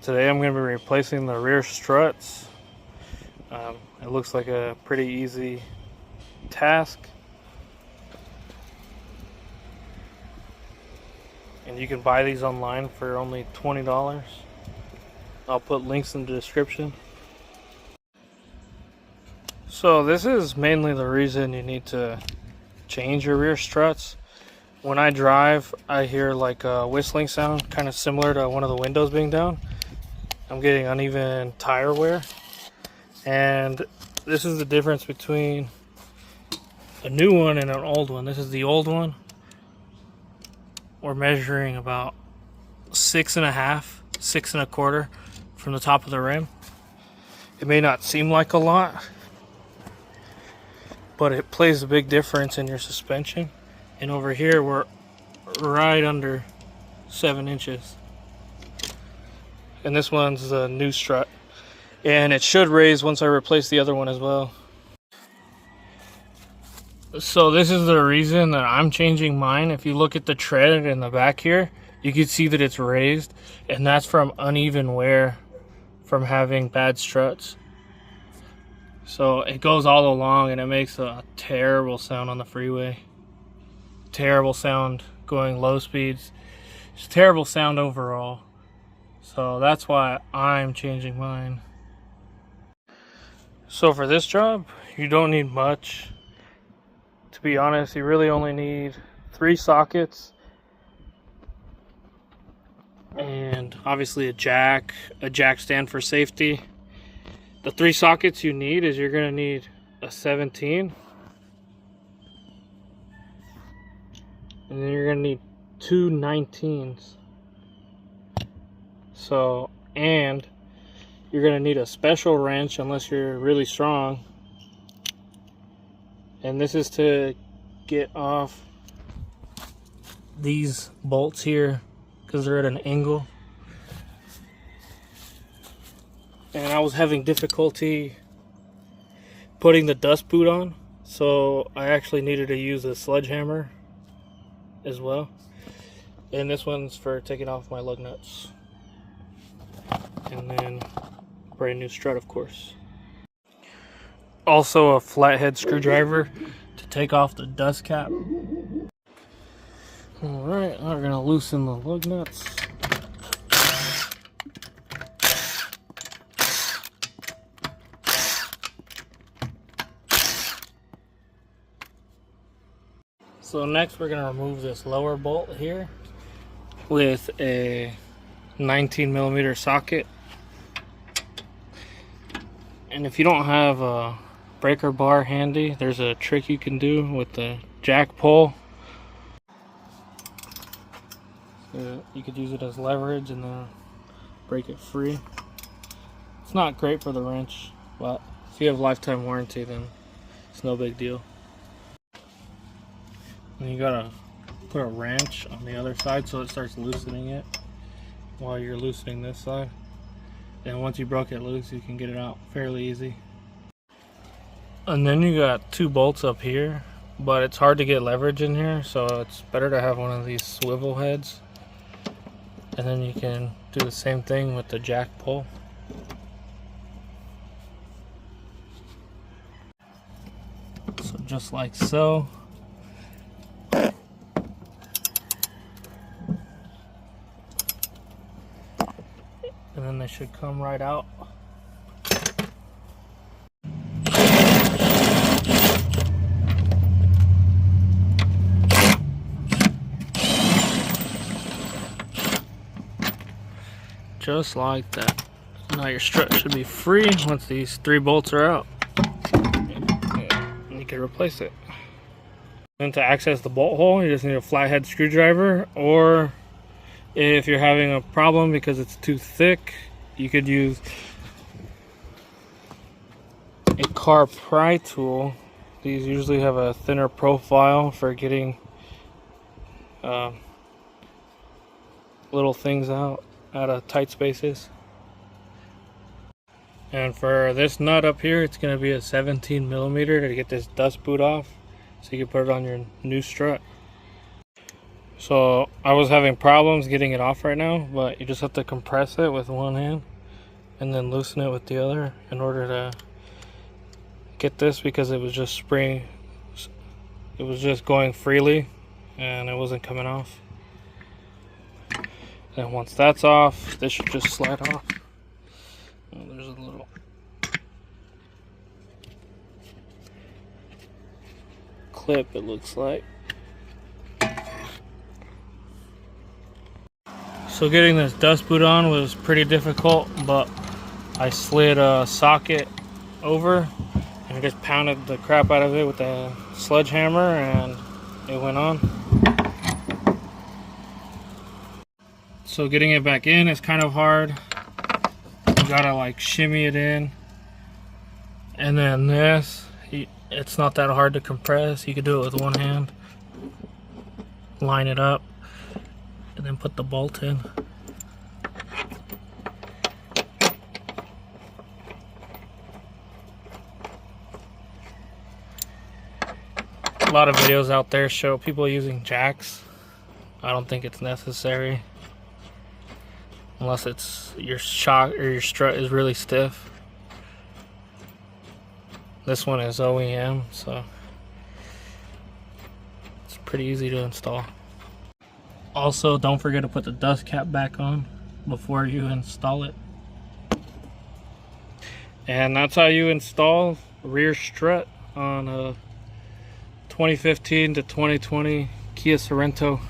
Today I'm going to be replacing the rear struts. It looks like a pretty easy task. And you can buy these online for only $20. I'll put links in the description. So this is mainly the reason you need to change your rear struts. When I drive, I hear like a whistling sound, kind of similar to one of the windows being down. I'm getting uneven tire wear. And this is the difference between a new one and an old one. This is the old one. We're measuring about 6.5, 6.25 from the top of the rim. It may not seem like a lot, but it plays a big difference in your suspension. And over here, we're right under 7 inches. And this one's a new strut. And it should raise once I replace the other one as well. So this is the reason that I'm changing mine. If you look at the tread in the back here, you can see that it's raised. And that's from uneven wear from having bad struts. So it goes all along and it makes a terrible sound on the freeway. Terrible sound going low speeds. It's terrible sound overall. So that's why I'm changing mine. So for this job, you don't need much. To be honest, you really only need 3 sockets. And obviously a jack stand for safety. The 3 sockets you need is you're going to need a 17. And then you're going to need 2 19s. So, and you're going to need a special wrench unless you're really strong. And this is to get off these bolts here because they're at an angle. And I was having difficulty putting the dust boot on, so I actually needed to use a sledgehammer as well. And this one's for taking off my lug nuts. And then brand new strut, of course. Also a flathead screwdriver to take off the dust cap. Alright, now we're going to loosen the lug nuts. So next we're going to remove this lower bolt here with a 19mm socket. And if you don't have a breaker bar handy, there's a trick you can do with the jack pole. So you could use it as leverage and then break it free. It's not great for the wrench, but if you have lifetime warranty, then it's no big deal. And you gotta put a wrench on the other side so it starts loosening it while you're loosening this side. And once you broke it loose, you can get it out fairly easy. And then you got 2 bolts up here, but it's hard to get leverage in here, so it's better to have one of these swivel heads. And then you can do the same thing with the jack pole. So just like so. And then they should come right out. Just like that. Now your strut should be free once these 3 bolts are out. And you can replace it. And to access the bolt hole, you just need a flathead screwdriver, or if you're having a problem because it's too thick, you could use a car pry tool. These usually have a thinner profile for getting little things out of tight spaces. And for this nut up here, it's going to be a 17mm to get this dust boot off, so you can put it on your new strut. So I was having problems getting it off right now, but you just have to compress it with one hand and then loosen it with the other in order to get this, because it was just it was just going freely and it wasn't coming off. And once that's off, this should just slide off. Oh, there's a little clip, it looks like. So getting this dust boot on was pretty difficult, but I slid a socket over and I just pounded the crap out of it with a sledgehammer and it went on. So getting it back in is kind of hard. You gotta like shimmy it in. And then this, it's not that hard to compress. You can do it with one hand. Line it up and then put the bolt in. A lot of videos out there show people using jacks. I don't think it's necessary unless it's your shock or your strut is really stiff. This one is OEM, so it's pretty easy to install. Also, don't forget to put the dust cap back on before you install it. And that's how you install rear strut on a 2015 to 2020 Kia Sorento.